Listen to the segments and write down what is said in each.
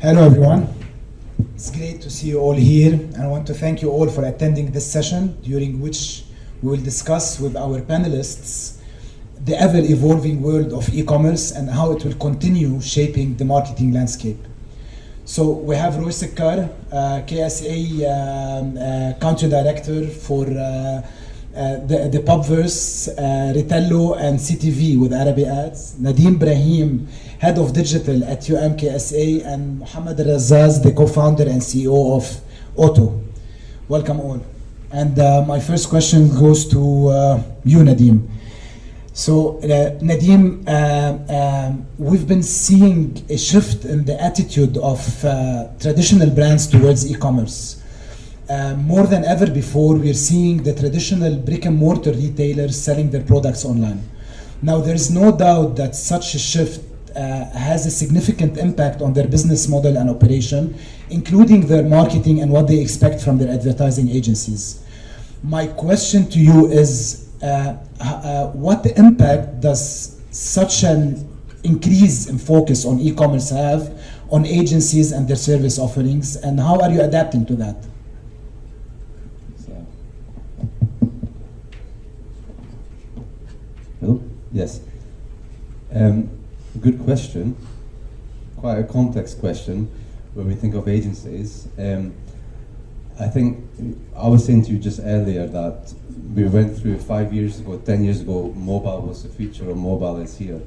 Hello everyone. It's great to see you all here, and I want to thank you all for attending this session, during which we will discuss with our panelists the ever-evolving world of e-commerce and how it will continue shaping the marketing landscape. So we have Roy Sekkar, KSA Country Director for the Pubverse, Ritello, and CTV with Arabic Ads. Nadeem Brahim, Head of Digital at UMKSA, and Mohammed Razaz, the co-founder and CEO of Auto. Welcome all. And my first question goes to you, Nadeem. So Nadeem, we've been seeing a shift in the attitude of traditional brands towards e-commerce. More than ever before, we're seeing the traditional brick and mortar retailers selling their products online. Now, there's no doubt that such a shift has a significant impact on their business model and operation, including their marketing and what they expect from their advertising agencies. My question to you is, what impact does such an increase in focus on e-commerce have on agencies and their service offerings, and how are you adapting to that? Hello? Yes. Good question. Quite a complex question when we think of agencies. I think I was saying to you just earlier that we went through 5 years ago, 10 years ago, mobile was the future, or mobile is here.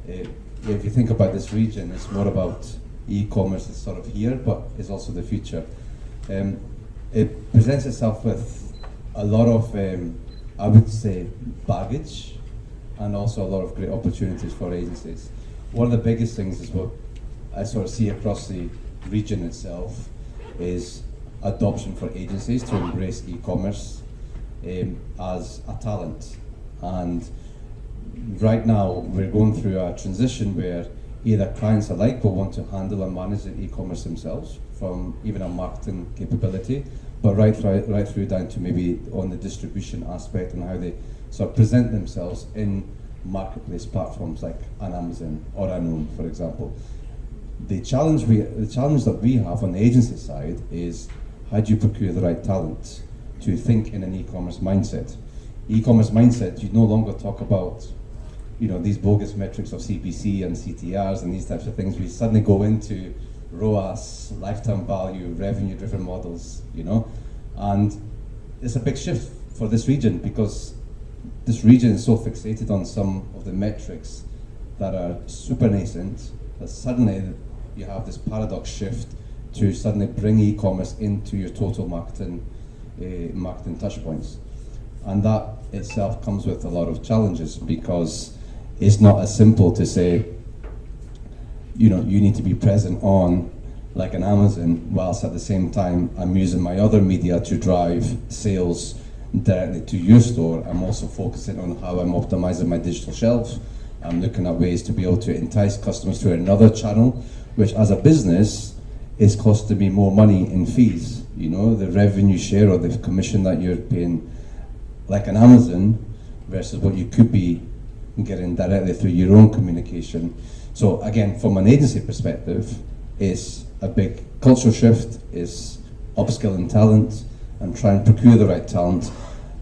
If you think about this region, it's more about e-commerce is sort of here, but it's also the future. It presents itself with a lot of, I would say, baggage, and also a lot of great opportunities for agencies. One of the biggest things is what I sort of see across the region itself is adoption for agencies to embrace e-commerce as a talent. And right now we're going through a transition where either clients alike will want to handle and manage the e-commerce themselves, from even a marketing capability, but right through down to maybe on the distribution aspect and how they sort of present themselves in marketplace platforms like an Amazon or a Known, for example. The challenge that we have on the agency side is, how do you procure the right talent to think in an e-commerce mindset? E-commerce mindset, you no longer talk about, these bogus metrics of CPC and CTRs and these types of things. We suddenly go into ROAS, lifetime value, revenue-driven models, and it's a big shift for this region, because this region is so fixated on some of the metrics that are super nascent that suddenly you have this paradox shift to suddenly bring e-commerce into your total marketing touch points. And that itself comes with a lot of challenges, because it's not as simple to say, you need to be present on like an Amazon, whilst at the same time I'm using my other media to drive sales directly to your store. I'm also focusing on how I'm optimizing my digital shelf. I'm looking at ways to be able to entice customers to another channel, which as a business is costing me more money in fees. The revenue share or the commission that you're paying like an Amazon versus what you could be getting directly through your own communication. So again, from an agency perspective, it's a big cultural shift, is upskilling talent and try and procure the right talent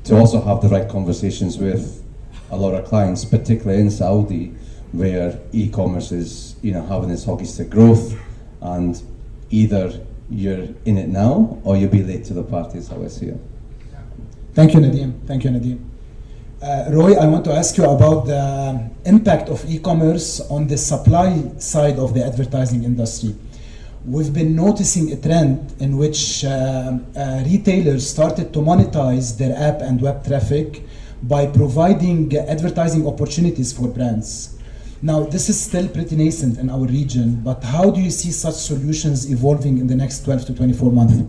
to also have the right conversations with a lot of clients, particularly in Saudi, where e-commerce is having this hockey stick growth, and either you're in it now or you'll be late to the party, is how I see it. Thank you, Nadeem. Roy, I want to ask you about the impact of e-commerce on the supply side of the advertising industry. We've been noticing a trend in which retailers started to monetize their app and web traffic by providing advertising opportunities for brands. Now, this is still pretty nascent in our region, but how do you see such solutions evolving in the next 12 to 24 months?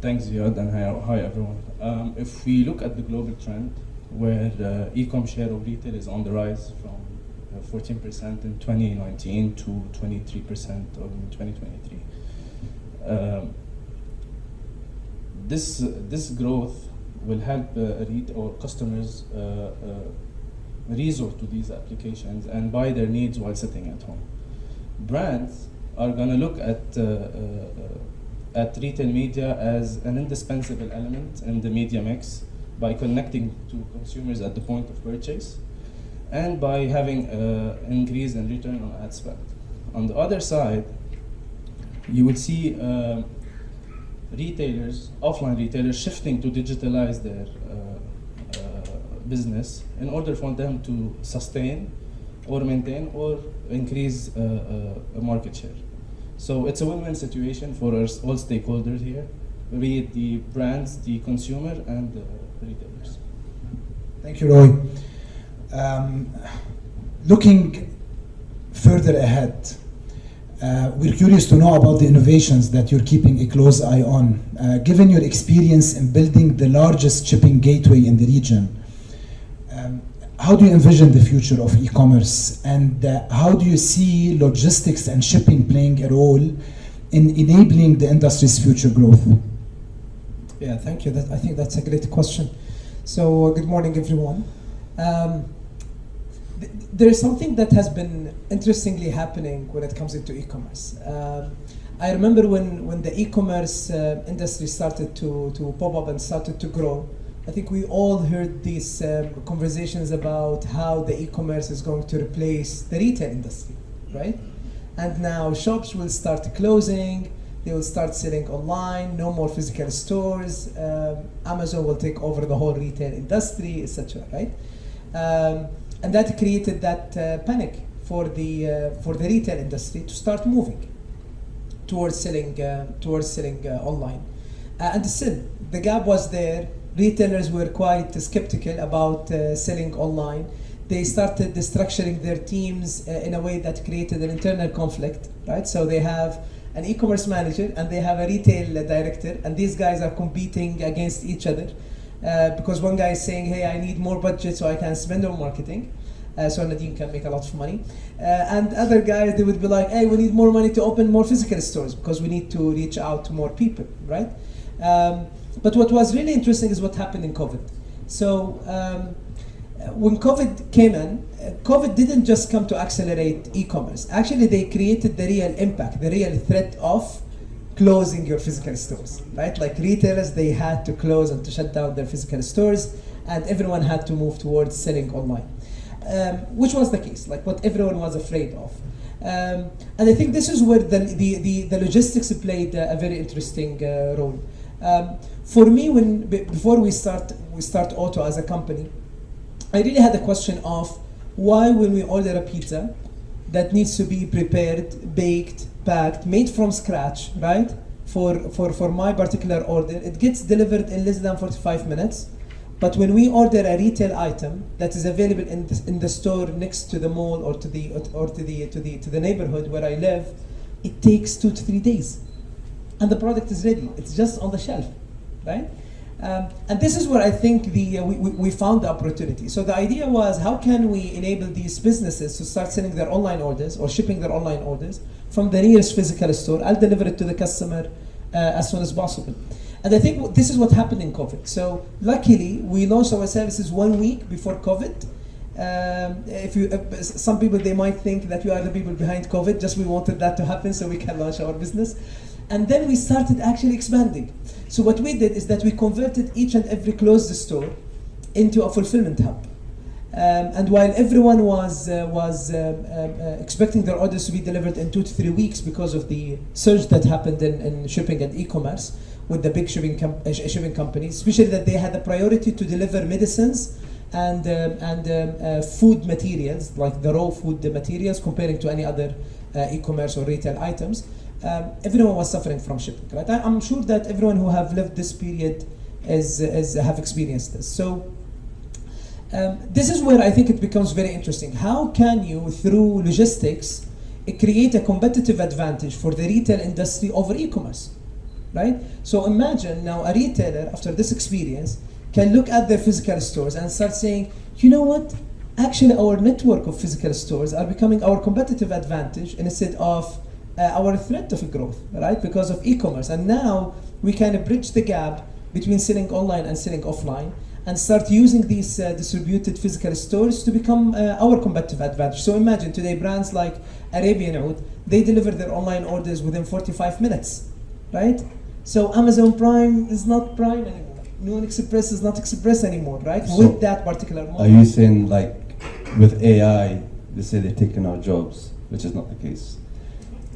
Thanks, Ziad, and hi everyone. If we look at the global trend, where the e-com share of retail is on the rise from 14% in 2019 to 23% in 2023. This growth will help customers resort to these applications and buy their needs while sitting at home. Brands are going to look at retail media as an indispensable element in the media mix by connecting to consumers at the point of purchase and by having an increase in return on ad spend. On the other side, you will see retailers, offline retailers, shifting to digitalize their business in order for them to sustain or maintain or increase a market share. So it's a win-win situation for us, all stakeholders here, be it the brands, the consumer, and the retailers. Thank you, Roy. Looking further ahead, we're curious to know about the innovations that you're keeping a close eye on. Given your experience in building the largest shipping gateway in the region, how do you envision the future of e-commerce, and how do you see logistics and shipping playing a role in enabling the industry's future growth? Yeah, thank you. I think that's a great question. So, good morning, everyone. There is something that has been interestingly happening when it comes into e-commerce. I remember when the e-commerce industry started to pop up and started to grow, I think we all heard these conversations about how the e-commerce is going to replace the retail industry, right? And now shops will start closing, they will start selling online, no more physical stores, Amazon will take over the whole retail industry, etc., right? And that created that panic for the retail industry to start moving towards selling online. And still, the gap was there. Retailers were quite skeptical about selling online. They started structuring their teams in a way that created an internal conflict, right? So they have an e-commerce manager and they have a retail director, and these guys are competing against each other because one guy is saying, hey, I need more budget so I can spend on marketing, so Nadeem can make a lot of money. And other guys, they would be like, hey, we need more money to open more physical stores because we need to reach out to more people, right? But what was really interesting is what happened in COVID. So when COVID came in, COVID didn't just come to accelerate e-commerce. Actually, they created the real impact, the real threat of closing your physical stores, right? Like retailers, they had to close and to shut down their physical stores, and everyone had to move towards selling online, which was the case, like what everyone was afraid of. And I think this is where the logistics played a very interesting role. For me, before we start Auto as a company, I really had a question of why when we order a pizza that needs to be prepared, baked, packed, made from scratch, right? For my particular order, it gets delivered in less than 45 minutes. But when we order a retail item that is available in the store next to the mall or to the neighborhood where I live, it takes 2 to 3 days, and the product is ready. It's just on the shelf, right? And this is where I think we found the opportunity. So the idea was, how can we enable these businesses to start sending their online orders or shipping their online orders from the nearest physical store? I'll deliver it to the customer as soon as possible. And I think this is what happened in COVID. So luckily, we launched our services 1 week before COVID. Some people, they might think that we are the people behind COVID, just we wanted that to happen so we can launch our business. And then we started actually expanding. So what we did is that we converted each and every closed store into a fulfillment hub. And while everyone was expecting their orders to be delivered in 2 to 3 weeks because of the surge that happened in shipping and e-commerce with the big shipping companies, especially that they had the priority to deliver medicines and food materials, like the raw food materials, comparing to any other e-commerce or retail items. Everyone was suffering from shipping, right? I'm sure that everyone who have lived this period have experienced this. So this is where I think it becomes very interesting. How can you, through logistics, create a competitive advantage for the retail industry over e-commerce, right? So imagine now a retailer, after this experience, can look at their physical stores and start saying, you know what? Actually, our network of physical stores are becoming our competitive advantage instead of our threat of growth, right? Because of e-commerce. And now we kind of bridge the gap between selling online and selling offline. and start using these distributed physical stores to become our competitive advantage. So imagine today brands like Arabian Oud, they deliver their online orders within 45 minutes, right? So Amazon Prime is not Prime anymore. Noon Express is not Express anymore, right? So with that particular model. Are you saying, like, with AI, they say they're taking our jobs, which is not the case?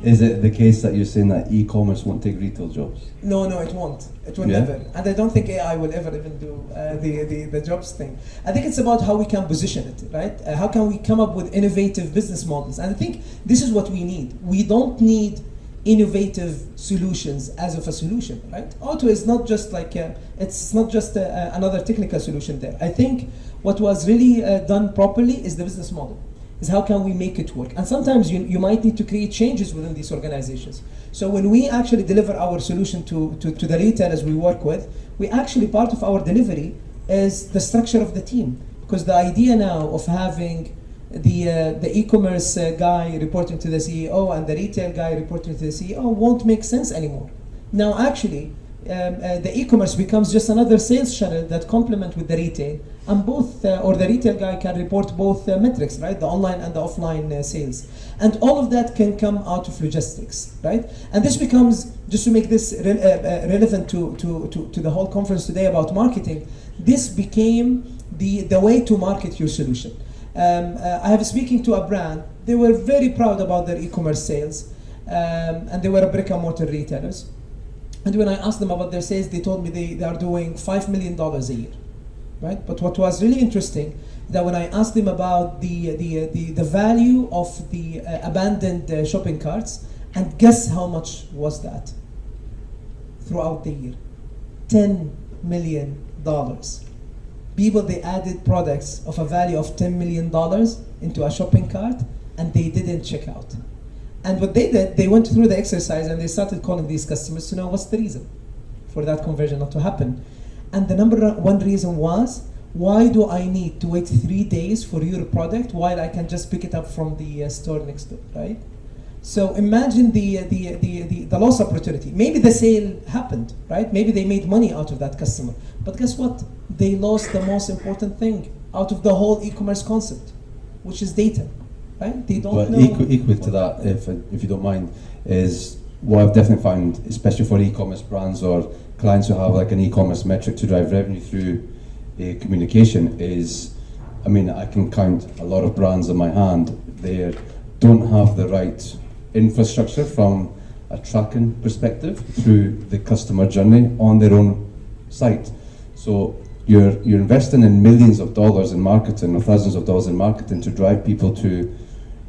Is it the case that you're saying that e-commerce won't take retail jobs? No, it won't. It will Yeah? never. And I don't think AI will ever even do the jobs thing. I think it's about how we can position it, right? How can we come up with innovative business models? And I think this is what we need. We don't need innovative solutions as of a solution, right? Auto is not just like, it's not just another technical solution there. I think what was really done properly is the business model. Is how can we make it work? And sometimes you might need to create changes within these organizations. So when we actually deliver our solution to the retailers we work with, we actually, part of our delivery is the structure of the team. Because the idea now of having the e-commerce guy reporting to the CEO and the retail guy reporting to the CEO won't make sense anymore. Now actually, the e-commerce becomes just another sales channel that complement with the retail, and both, or the retail guy can report both metrics, right? The online and the offline sales. And all of that can come out of logistics, right? And this becomes, just to make this relevant to the whole conference today about marketing, this became the way to market your solution. I have speaking to a brand, they were very proud about their e-commerce sales, and they were a brick and mortar retailers. And when I asked them about their sales, they told me they are doing $5 million a year, right? But what was really interesting, that when I asked them about the value of the abandoned shopping carts, and guess how much was that throughout the year? $10 million. People, they added products of a value of $10 million into a shopping cart, and they didn't check out. And what they did, they went through the exercise and they started calling these customers to know what's the reason for that conversion not to happen. And the number one reason was, why do I need to wait 3 days for your product while I can just pick it up from the store next door, right? So imagine the loss opportunity. Maybe the sale happened, right? Maybe they made money out of that customer. But guess what? They lost the most important thing out of the whole e-commerce concept, which is data. Right? They don't but know. Equal to that, if you don't mind, is what I've definitely found, especially for e-commerce brands or clients who have like an e-commerce metric to drive revenue through communication is, I mean, I can count a lot of brands in my hand. They don't have the right infrastructure from a tracking perspective through the customer journey on their own site. So you're investing in millions of dollars in marketing or thousands of dollars in marketing to drive people to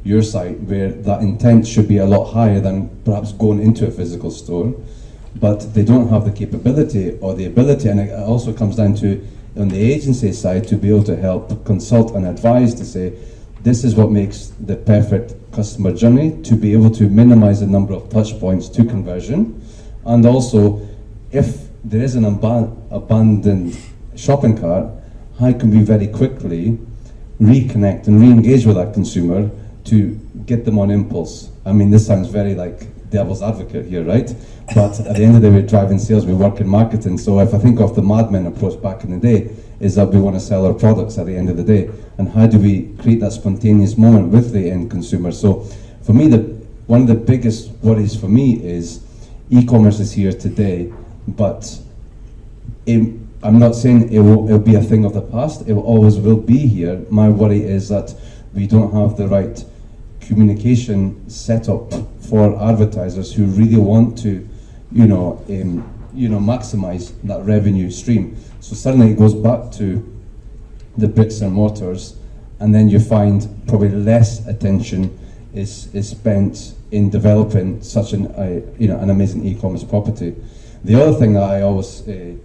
your site, where that intent should be a lot higher than perhaps going into a physical store, but they don't have the capability or the ability. And it also comes down to, on the agency side, to be able to help consult and advise to say, this is what makes the perfect customer journey, to be able to minimize the number of touch points to conversion. And also, if there is an abandoned shopping cart, how can we very quickly reconnect and re-engage with that consumer to get them on impulse? I mean, this sounds very like devil's advocate here, right? But at the end of the day, we're driving sales, we work in marketing. So if I think of the Mad Men approach back in the day, is that we want to sell our products at the end of the day. And how do we create that spontaneous moment with the end consumer? So for me, one of the biggest worries for me is e-commerce is here today, but I'm not saying it'll be a thing of the past. It always will be here. My worry is that we don't have the right communication set up for advertisers who really want to, maximize that revenue stream. So suddenly it goes back to the bricks and mortars, and then you find probably less attention is spent in developing such an amazing e-commerce property. The other thing that I always go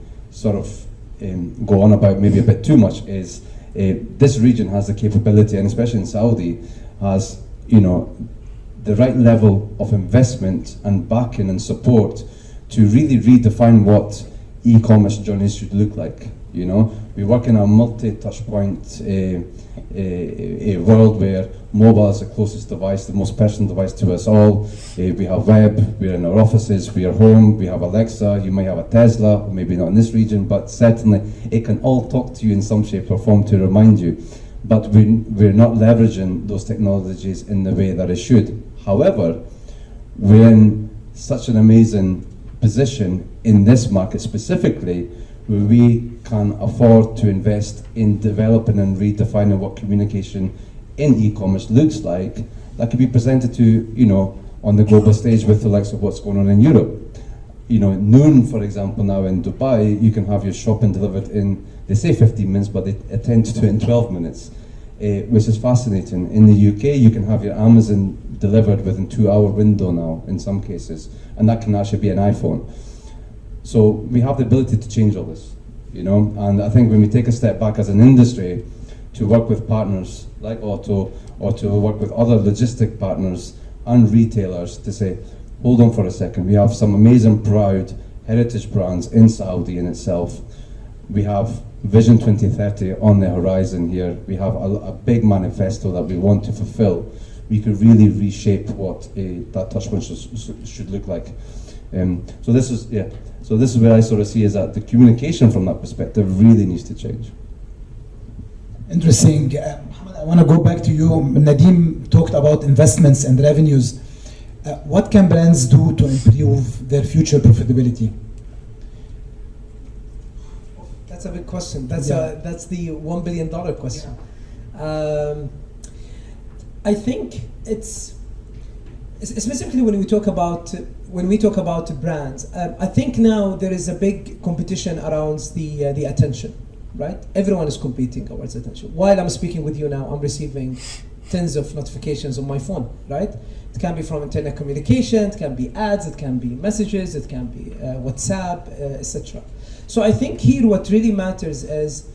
on about maybe a bit too much is this region has the capability, and especially in Saudi, has the right level of investment and backing and support to really redefine what e-commerce journeys should look like. You know, we work in a multi-touch point a world where mobile is the closest device, the most personal device to us all. We have web, we're in our offices, we are home, we have Alexa, you might have a Tesla, maybe not in this region, but certainly it can all talk to you in some shape or form to remind you. But we're not leveraging those technologies in the way that it should. However, we're in such an amazing position in this market specifically, where we can afford to invest in developing and redefining what communication in e-commerce looks like, that can be presented to, you know, on the global stage with the likes of what's going on in Europe. You know, noon, for example, now in Dubai, you can have your shopping delivered in, they say 15 minutes, but they attempt to do it in 12 minutes, which is fascinating. In the UK, you can have your Amazon delivered within 2-hour window now, in some cases, and that can actually be an iPhone. So we have the ability to change all this, you know, and I think when we take a step back as an industry to work with partners like Otto, or to work with other logistic partners and retailers to say, hold on for a second, we have some amazing, proud heritage brands in Saudi in itself. We have Vision 2030 on the horizon here. We have a big manifesto that we want to fulfill. We could really reshape what that touchpoint should look like. So this is, yeah. So this is where I sort of see is that the communication from that perspective really needs to change. Interesting. Mohammed, I want to go back to you. Nadeem talked about investments and revenues. What can brands do to improve their future profitability? That's a big question. That's the $1 billion question. I think it's specifically when we talk about brands. I think now there is a big competition around the attention, right? Everyone is competing towards attention. While I'm speaking with you now, I'm receiving tens of notifications on my phone, right? It can be from internet communication, it can be ads, it can be messages, it can be WhatsApp, etc. So I think here what really matters is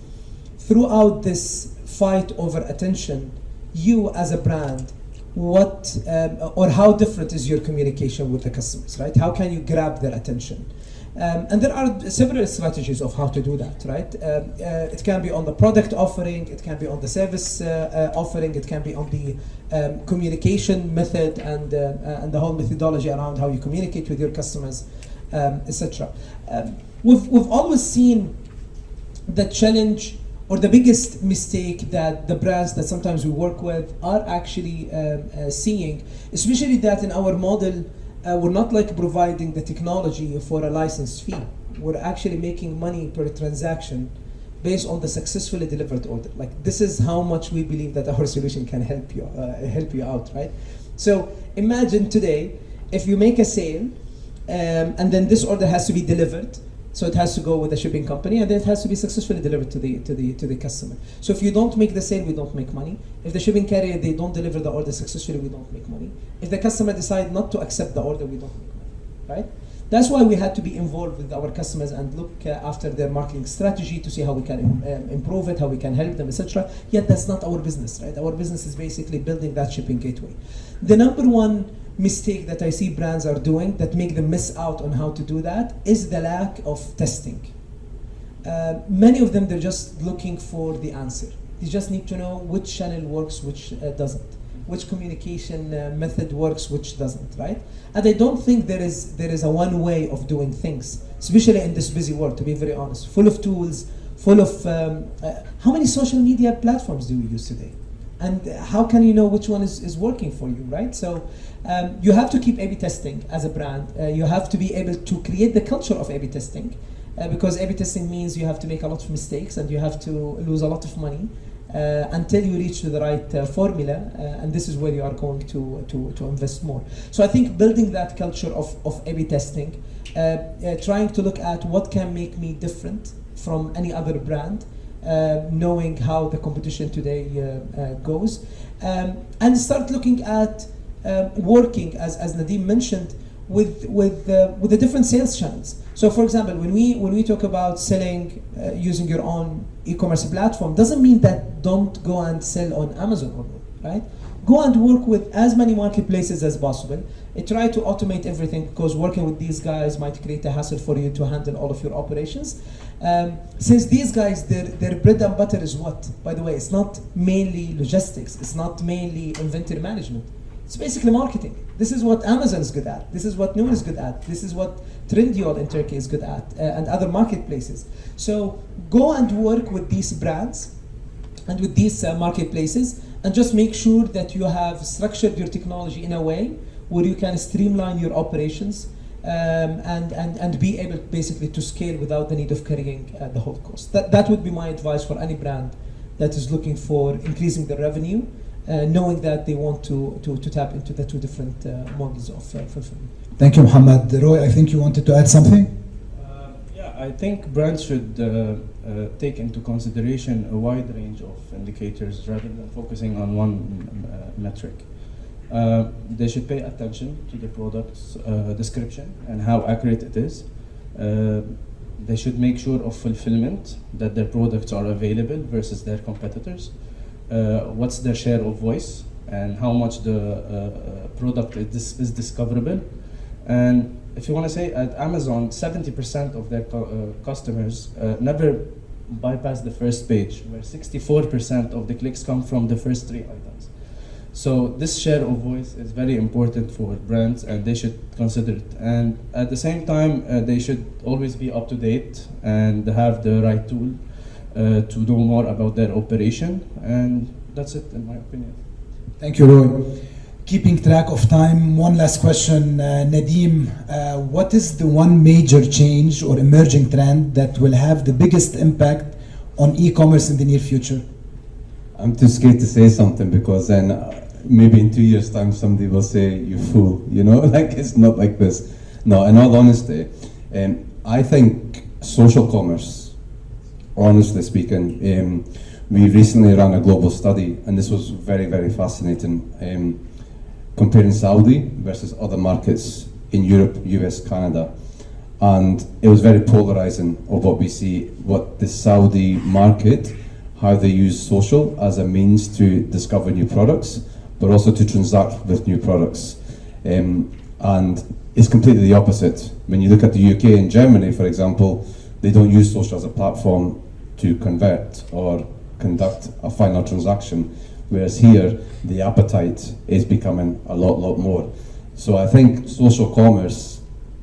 throughout this fight over attention, you as a brand, what or how different is your communication with the customers, right? How can you grab their attention? And there are several strategies of how to do that, right? It can be on the product offering, it can be on the service offering, it can be on the communication method and the whole methodology around how you communicate with your customers, etc. We've always seen the challenge or the biggest mistake that the brands that sometimes we work with are actually seeing, especially that in our model, we're not like providing the technology for a license fee. We're actually making money per transaction based on the successfully delivered order. Like this is how much we believe that our solution can help you out, right? So imagine today, if you make a sale, and then this order has to be delivered. So it has to go with a shipping company, and then it has to be successfully delivered to the customer. So if you don't make the sale, we don't make money. If the shipping carrier, they don't deliver the order successfully, we don't make money. If the customer decide not to accept the order, we don't make money, right? That's why we had to be involved with our customers and look after their marketing strategy to see how we can improve it, how we can help them, etc. Yet that's not our business, right? Our business is basically building that shipping gateway. The number one mistake that I see brands are doing that make them miss out on how to do that is the lack of testing. Many of them, they're just looking for the answer. They just need to know which channel works, which doesn't, which communication method works, which doesn't, right? And I don't think there is a one way of doing things, especially in this busy world, to be very honest, full of tools, full of, how many social media platforms do we use today? And how can you know which one is working for you, right? So you have to keep A/B testing as a brand. You have to be able to create the culture of A/B testing, because A/B testing means you have to make a lot of mistakes and you have to lose a lot of money until you reach to the right formula, and this is where you are going to invest more. So I think building that culture of A/B testing, trying to look at what can make me different from any other brand, knowing how the competition today goes, and start looking at working, as Nadeem mentioned, with the different sales channels. So, for example, when we talk about selling using your own e-commerce platform, doesn't mean that don't go and sell on Amazon or not, right? go and work with as many marketplaces as possible. Try to automate everything, because working with these guys might create a hassle for you to handle all of your operations. Since these guys, their bread and butter is what? By the way, it's not mainly logistics. It's not mainly inventory management. It's basically marketing. This is what Amazon is good at. This is what Noon is good at. This is what Trendyol in Turkey is good at, and other marketplaces. So go and work with these brands and with these marketplaces, and just make sure that you have structured your technology in a way where you can streamline your operations, and be able basically to scale without the need of carrying the whole cost. That would be my advice for any brand that is looking for increasing their revenue, knowing that they want to tap into the two different models of fulfillment. Thank you, Muhammad. Roy, I think you wanted to add something? Yeah, I think brands should take into consideration a wide range of indicators rather than focusing on one metric. They should pay attention to the product's description and how accurate it is. They should make sure of fulfillment, that their products are available versus their competitors. What's their share of voice, and how much the product is discoverable. And if you want to say, at Amazon, 70% of their customers never bypass the first page, where 64% of the clicks come from the first 3 items. So this share of voice is very important for brands, and they should consider it. And at the same time, they should always be up to date and have the right tool to know more about their operation. And that's it, in my opinion. Thank you, Roy. Keeping track of time, one last question. Nadeem, what is the one major change or emerging trend that will have the biggest impact on e-commerce in the near future? I'm too scared to say something, because then maybe in 2 years' time somebody will say, you fool, you know, like it's not like this. No, in all honesty, I think social commerce, honestly speaking, we recently ran a global study, and this was very, very fascinating, comparing Saudi versus other markets in Europe, US, Canada. And it was very polarizing of what we see, what the Saudi market, how they use social as a means to discover new products, but also to transact with new products. And it's completely the opposite. When you look at the UK and Germany, for example, they don't use social as a platform to convert or conduct a final transaction, whereas here, the appetite is becoming a lot more. So I think social commerce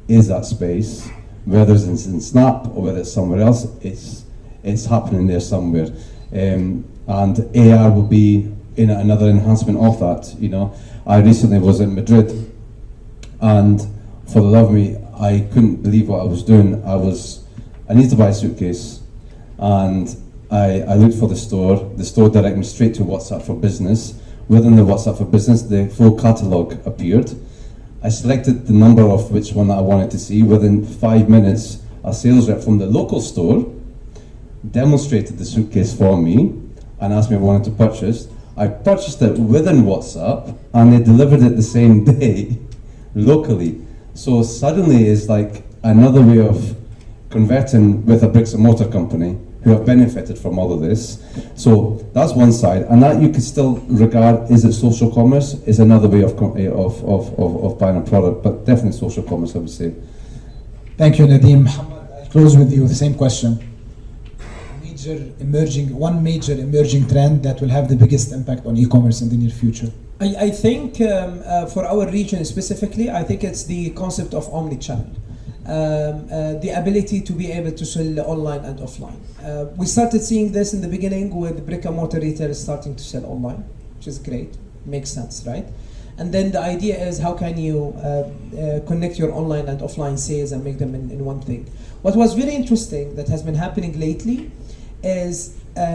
is that space, whether it's in Snap or whether it's somewhere else, it's happening there somewhere. And AR will be in another enhancement of that. You know, I recently was in Madrid, and for the love of me, I couldn't believe what I was doing. I needed to buy a suitcase, and I looked for the store. The store directed me straight to WhatsApp for Business. Within the WhatsApp for Business, the full catalogue appeared. I selected the number of which one I wanted to see. Within 5 minutes, a sales rep from the local store demonstrated the suitcase for me and asked me if I wanted to purchase. I purchased it within WhatsApp, and they delivered it the same day locally. So suddenly it's like another way of converting with a bricks and mortar company who have benefited from all of this. So that's one side, and that you could still regard, is it social commerce? Is another way of buying a product, but definitely social commerce, I would say. Thank you, Nadeem. Muhammad, I'll close with you the same question. One major emerging trend that will have the biggest impact on e-commerce in the near future. I think for our region specifically, I think it's the concept of omni-channel. The ability to be able to sell online and offline. We started seeing this in the beginning with brick and mortar retailers starting to sell online, which is great, makes sense, right? And then the idea is, how can you connect your online and offline sales and make them in one thing? What was very interesting that has been happening lately is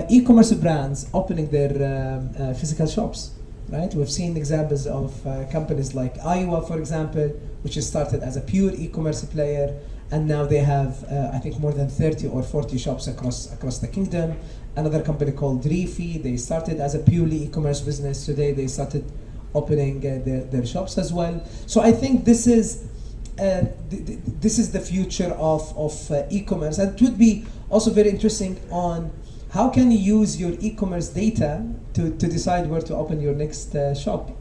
e-commerce brands opening their physical shops, right? We've seen examples of companies like Iowa, for example, which has started as a pure e-commerce player, and now they have, I think, more than 30 or 40 shops across the kingdom. Another company called Refi, they started as a purely e-commerce business. Today they started opening their shops as well. So I think this is the future of e-commerce, and it would be also very interesting on how can you use your e-commerce data to decide where to open your next shop?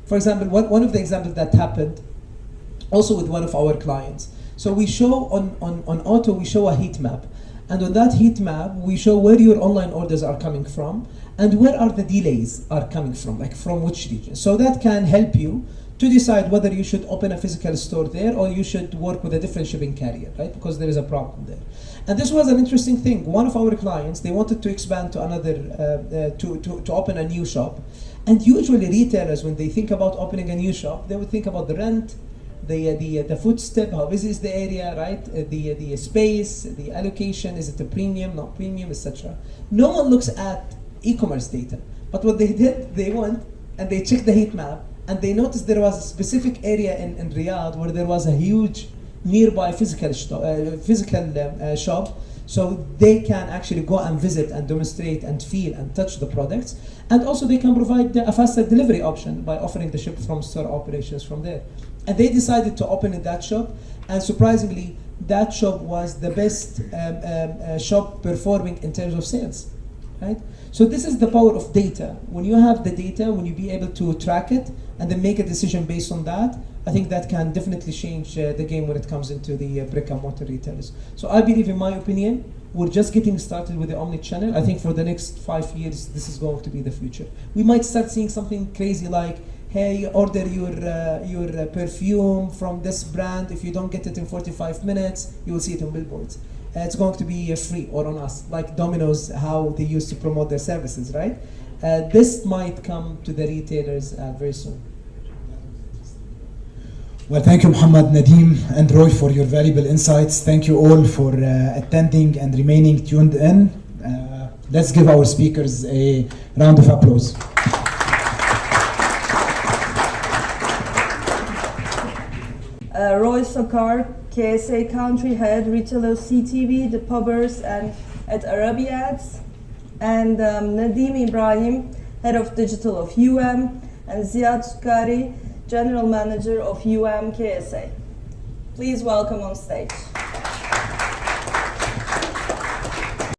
For example, one of the examples that happened also with one of our clients. So we show on Auto, we show a heat map. And on that heat map, we show where your online orders are coming from and where are the delays are coming from, like from which region. So that can help you to decide whether you should open a physical store there or you should work with a different shipping carrier, right? Because there is a problem there. And this was an interesting thing. One of our clients, they wanted to expand to another, to open a new shop. And usually retailers, when they think about opening a new shop, they would think about the rent, the footstep, how busy is the area, right? The space, the allocation, is it a premium, not premium, etc. No one looks at e-commerce data. But what they did, they went and they checked the heat map and they noticed there was a specific area in Riyadh where there was a huge nearby physical shop. So they can actually go and visit and demonstrate and feel and touch the products. And also they can provide a faster delivery option by offering the ship from store operations from there. And they decided to open in that shop, and surprisingly, that shop was the best shop performing in terms of sales, right? So this is the power of data. When you have the data, when you be able to track it and then make a decision based on that, I think that can definitely change the game when it comes into the brick and mortar retailers. So I believe, in my opinion, we're just getting started with the omni-channel. I think for the next 5 years, this is going to be the future. We might start seeing something crazy like, hey, order your perfume from this brand. If you don't get it in 45 minutes, you will see it on billboards. It's going to be free or on us, like Domino's, how they used to promote their services, right? This might come to the retailers very soon. Well, thank you, Muhammad, Nadeem, and Roy, for your valuable insights. Thank you all for attending and remaining tuned in. Let's give our speakers a round of applause. Roy Sakar, KSA Country Head, Retailer CTV, The Pubbers, and at Arabiads, and Nadeem Ibrahim, Head of Digital of UM, and Ziad Sukari, General Manager of UM KSA. Please welcome on stage.